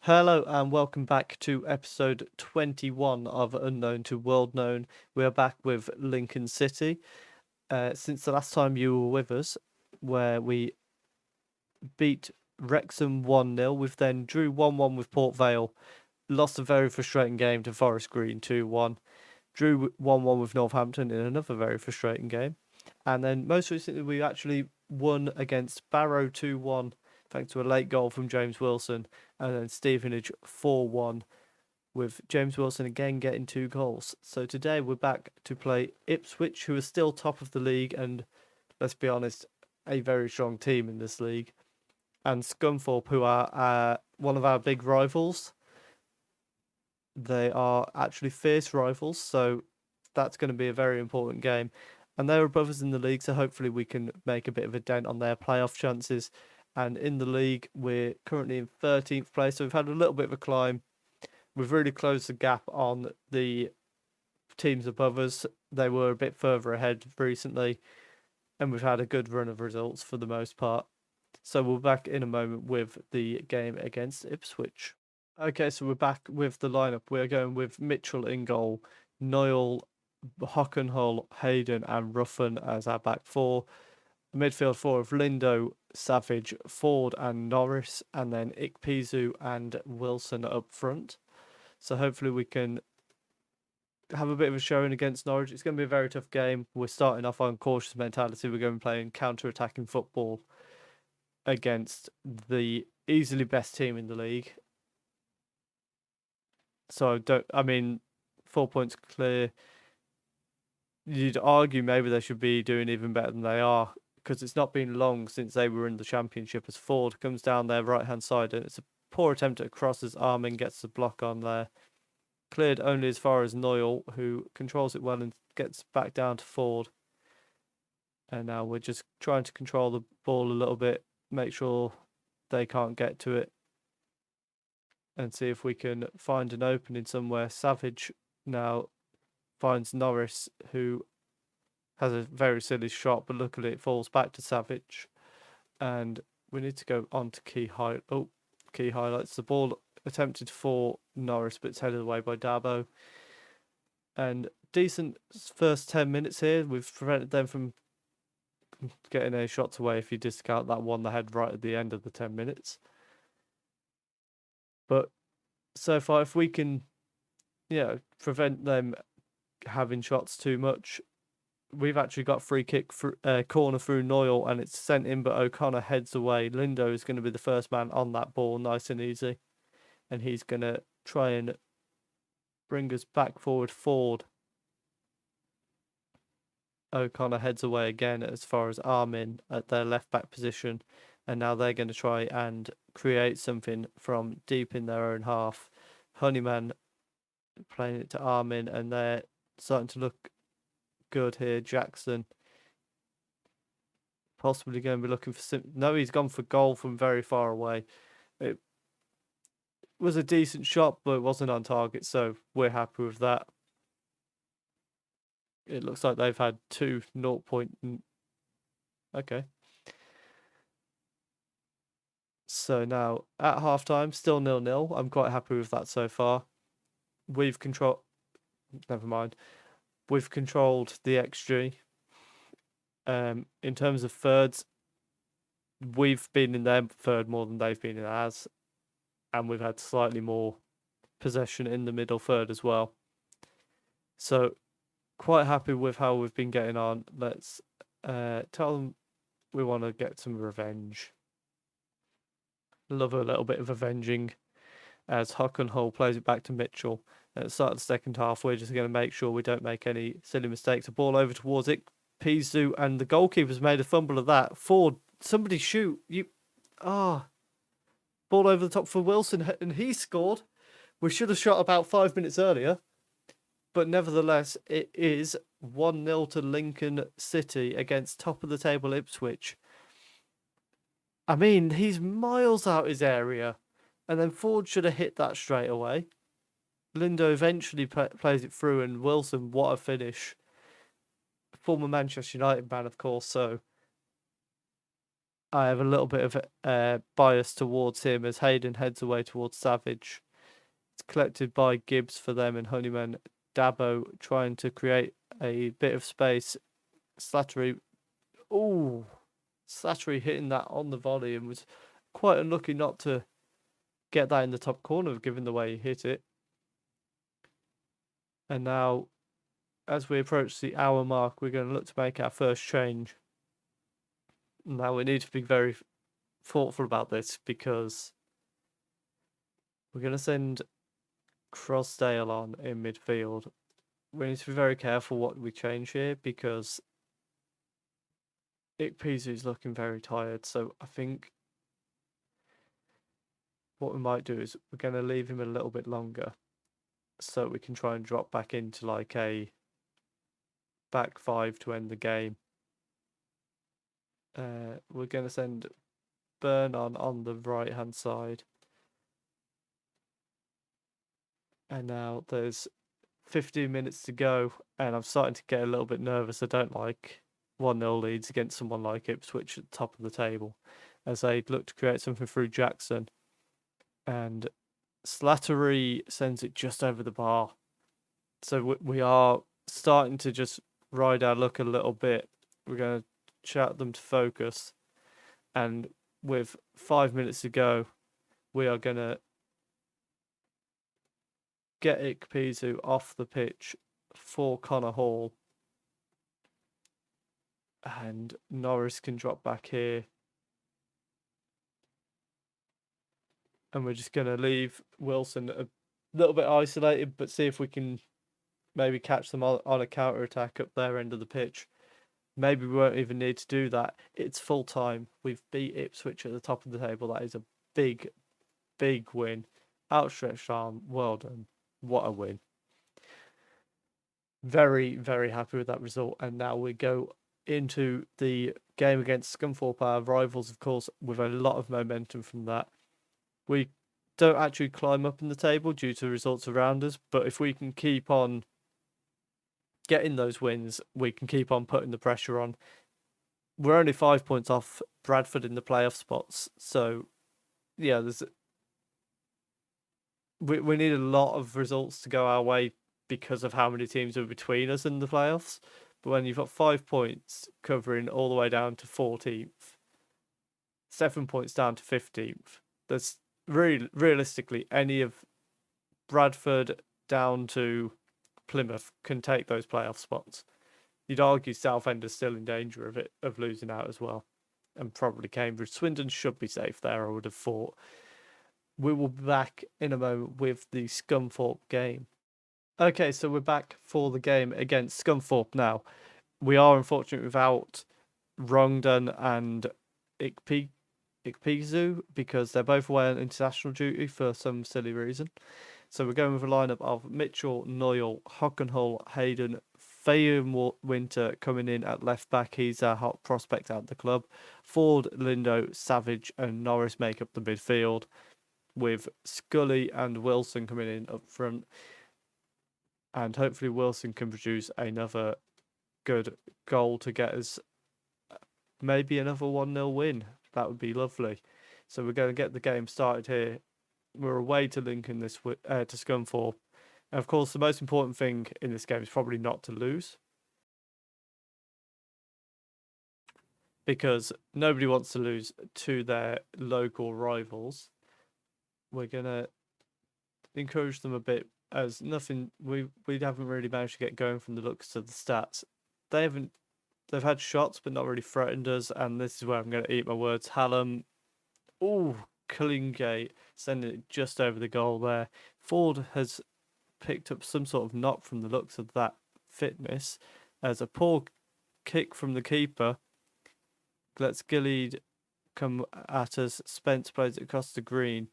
Hello and welcome back to episode 21 of Unknown to World Known. We are back with Lincoln City. Since the last time you were with us, where we beat Wrexham 1-0, we've then drew 1-1 with Port Vale, lost a very frustrating game to Forest Green 2-1, drew 1-1 with Northampton in another very frustrating game, and then most recently we actually won against Barrow 2-1 thanks to a late goal from James Wilson, and then Stevenage 4-1 with James Wilson again getting 2 goals. So today we're back to play Ipswich, who are still top of the league and, let's be honest, a very strong team in this league, and Scunthorpe, who are one of our big rivals. They are actually fierce rivals, so that's going to be a very important game. And they're above us in the league, so hopefully we can make a bit of a dent on their playoff chances. And in the league, we're currently in 13th place, so we've had a little bit of a climb. We've really closed the gap on the teams above us. They were a bit further ahead recently, and we've had a good run of results for the most part. So we're back in a moment with the game against Ipswich. Okay, so we're back with the lineup. We're going with Mitchell in goal, Noyle, Hockenhull, Hayden, and Ruffin as our back four. The midfield four of Lindo, Savage, Ford, and Norris, and then Ikpeazu and Wilson up front. So hopefully we can have a bit of a showing against Norwich. It's going to be a very tough game. We're starting off on cautious mentality. We're going to be playing counter-attacking football against the easily best team in the league. So 4 points clear. You'd argue maybe they should be doing even better than they are, because it's not been long since they were in the Championship, as Ford comes down their right-hand side, and it's a poor attempt at a cross as Armin gets the block on there. Cleared only as far as Noyle, who controls it well and gets back down to Ford. And now we're just trying to control the ball a little bit, make sure they can't get to it, and see if we can find an opening somewhere. Savage now finds Norris, who has a very silly shot, but luckily it falls back to Savage. And we need to go on to key highlights. The ball attempted for Norris, but it's headed away by Dabo. And decent first 10 minutes here. We've prevented them from getting any shots away if you discount that one they had right at the end of the 10 minutes. But so far, if we can, prevent them having shots too much, we've actually got free kick corner through Noyle, and it's sent in, but O'Connor heads away. Lindo is going to be the first man on that ball, nice and easy, and he's going to try and bring us back forward. Ford. O'Connor heads away again as far as Armin at their left back position, and now they're going to try and create something from deep in their own half. Honeyman playing it to Armin, and they're starting to look good here. Jackson possibly going to be looking for no, he's gone for goal from very far away. It was a decent shot, but it wasn't on target, so we're happy with that. It looks like they've had 2 0 point. Okay. So now at halftime, still 0-0. I'm quite happy with that so far. We've controlled. Never mind. We've controlled the XG. In terms of thirds, we've been in their third more than they've been in ours, and we've had slightly more possession in the middle third as well. So quite happy with how we've been getting on. Let's tell them we want to get some revenge. Love a little bit of avenging, as Hockenhull plays it back to Mitchell. At the start of the second half, we're just going to make sure we don't make any silly mistakes. A ball over towards it. Pizu, and the goalkeeper's made a fumble of that. Ford, somebody shoot. Ball over the top for Wilson, and he scored. We should have shot about 5 minutes earlier. But nevertheless, it is 1-0 to Lincoln City against top of the table Ipswich. I mean, he's miles out his area. And then Ford should have hit that straight away. Lindo eventually plays it through, and Wilson, what a finish. Former Manchester United man, of course, so I have a little bit of bias towards him as Hayden heads away towards Savage. It's collected by Gibbs for them and Honeyman. Dabo trying to create a bit of space. Slattery, Slattery hitting that on the volley and was quite unlucky not to get that in the top corner given the way he hit it. And now, as we approach the hour mark, we're going to look to make our first change. Now, we need to be very thoughtful about this because we're going to send Crossdale on in midfield. We need to be very careful what we change here because Ikpeazu's looking very tired. So I think what we might do is we're going to leave him a little bit longer so we can try and drop back into like a back five to end the game. We're going to send Burn on the right hand side. And now there's 15 minutes to go, and I'm starting to get a little bit nervous. I don't like 1-0 leads against someone like Ipswich at the top of the table, as they look to create something through Jackson. And Slattery sends it just over the bar. So we are starting to just ride our luck a little bit. We're going to chat them to focus. And with 5 minutes to go, we are going to get Ikpeazu off the pitch for Connor Hall. And Norris can drop back here. And we're just going to leave Wilson a little bit isolated, but see if we can maybe catch them on a counter-attack up their end of the pitch. Maybe we won't even need to do that. It's full time. We've beat Ipswich at the top of the table. That is a big, big win. Outstretched arm. Well done. What a win. Very, very happy with that result. And now we go into the game against Scunthorpe, our rivals, of course, with a lot of momentum from that. We don't actually climb up in the table due to results around us, but if we can keep on getting those wins, we can keep on putting the pressure on. We're only 5 points off Bradford in the playoff spots, so yeah, we need a lot of results to go our way because of how many teams are between us in the playoffs. But when you've got 5 points covering all the way down to 14th, 7 points down to 15th, there's really realistically any of Bradford down to Plymouth can take those playoff spots. You'd argue Southend is still in danger of losing out as well, and probably Cambridge. Swindon should be safe there, I would have thought. We will be back in a moment with the Scunthorpe game. Okay, so we're back for the game against Scunthorpe now. We are unfortunately without Wrongdon and Ikpeazu because they're both away on international duty for some silly reason. So we're going with a lineup of Mitchell, Noyle, Hockenhull, Hayden, Faye Winter coming in at left back. He's a hot prospect at the club. Ford, Lindo, Savage, and Norris make up the midfield, with Scully and Wilson coming in up front. And hopefully Wilson can produce another good goal to get us maybe another 1-0 win. That would be lovely. So we're going to get the game started here. We're away to Lincoln to Scunthorpe. And of course, the most important thing in this game is probably not to lose, because nobody wants to lose to their local rivals. We're going to encourage them a bit, as nothing we haven't really managed to get going from the looks of the stats. They've had shots but not really threatened us, and this is where I'm going to eat my words. Hallam, Cullingate sending it just over the goal there. Ford has picked up some sort of knock from the looks of that fitness, as a poor kick from the keeper lets Gilead come at us. Spence plays it across the green.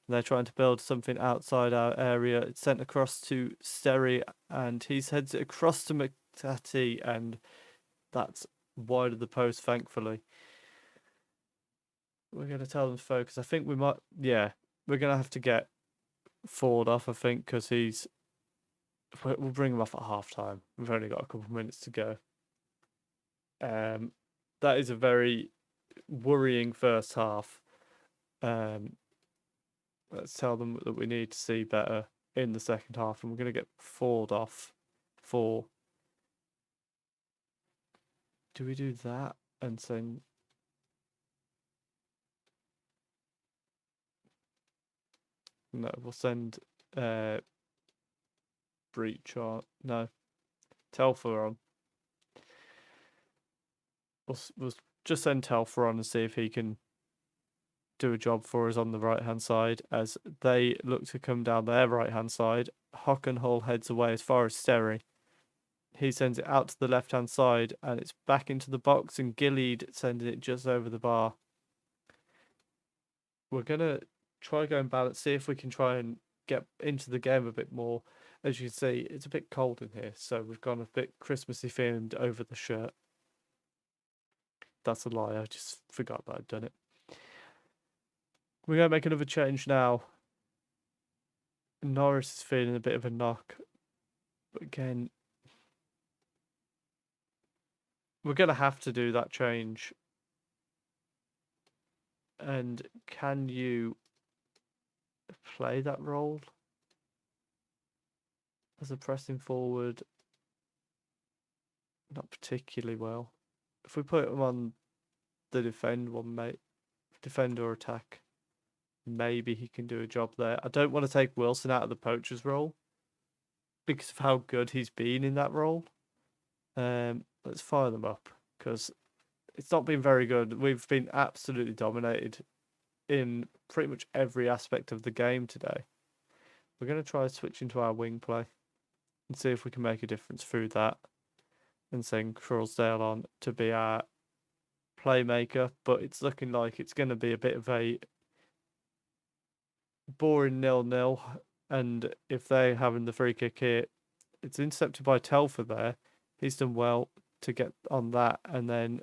They're trying to build something outside our area. It's sent across to Sterry, and he heads it across to McTatty, and that's wide of the post, thankfully. We're going to tell them to focus. I think we might, we're going to have to get Ford off, I think, because we'll bring him off at half time. We've only got a couple of minutes to go. That is a very worrying first half. Let's tell them that we need to see better in the second half, and we're going to get Ford off for. Do we do that and send? No, we'll send Breach on. No, Telfer on. We'll just send Telfer on and see if he can do a job for us on the right hand side as they look to come down their right hand side. Hockenhull heads away as far as Sterry. He sends it out to the left hand side and it's back into the box, and Gilead sending it just over the bar. We're gonna try going balance, see if we can try and get into the game a bit more. As you can see, it's a bit cold in here, so we've gone a bit Christmassy themed over the shirt. That's a lie, I just forgot that I'd done it. We're going to make another change now. Norris is feeling a bit of a knock. But again, we're going to have to do that change. And can you play that role as a pressing forward? Not particularly well. If we put him on the defend one, mate, defend or attack, maybe he can do a job there. I don't want to take Wilson out of the poacher's role because of how good he's been in that role. Let's fire them up because it's not been very good. We've been absolutely dominated in pretty much every aspect of the game today. We're going to try switch into our wing play and see if we can make a difference through that and send Crosdale on to be our playmaker, but it's looking like it's going to be a bit of a boring 0-0, and if they're having the free kick here, it's intercepted by Telfer there. He's done well to get on that and then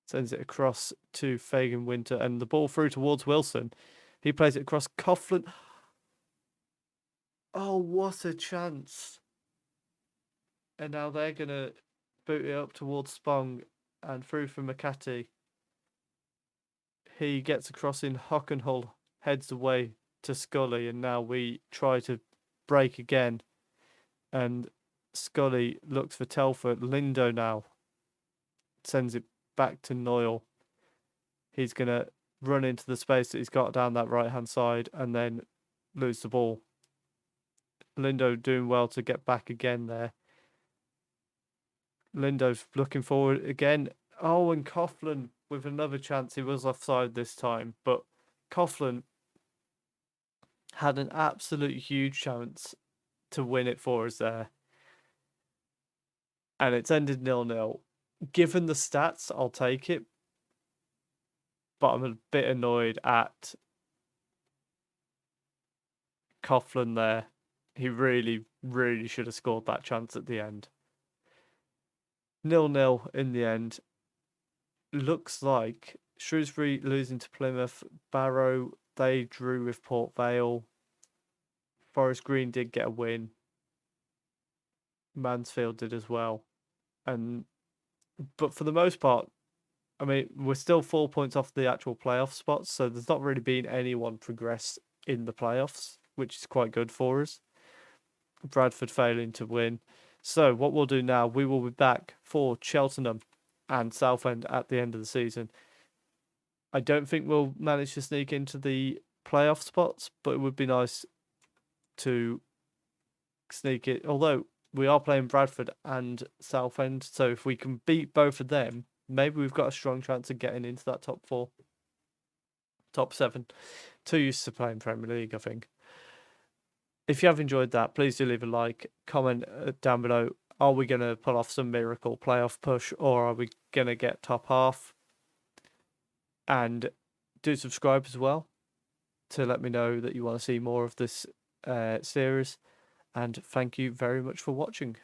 sends it across to Fagan Winter and the ball through towards Wilson. He plays it across Coughlin. Oh, what a chance. And now they're going to boot it up towards Spong and through for McCarthy. He gets across in Hockenhull, heads away to Scully, and now we try to break again. And Scully looks for Telford. Lindo now sends it back to Noyle. He's going to run into the space that he's got down that right-hand side and then lose the ball. Lindo doing well to get back again there. Lindo's looking forward again. Oh, and Coughlin with another chance. He was offside this time, but Coughlin had an absolute huge chance to win it for us there. And it's ended 0-0. Given the stats, I'll take it. But I'm a bit annoyed at Coughlin there. He really, really should have scored that chance at the end. 0-0 in the end. Looks like Shrewsbury losing to Plymouth. Barrow, they drew with Port Vale. Forest Green did get a win. Mansfield did as well. But for the most part, I mean, we're still 4 points off the actual playoff spots, so there's not really been anyone progress in the playoffs, which is quite good for us. Bradford failing to win. So what we'll do now, we will be back for Cheltenham and Southend at the end of the season. I don't think we'll manage to sneak into the playoff spots, but it would be nice to sneak it. Although we are playing Bradford and Southend, so if we can beat both of them, maybe we've got a strong chance of getting into that top 4, top 7. Too used to playing Premier League, I think. If you have enjoyed that, please do leave a like, comment down below. Are we going to pull off some miracle playoff push, or are we going to get top half? And do subscribe as well to let me know that you want to see more of this series. And thank you very much for watching.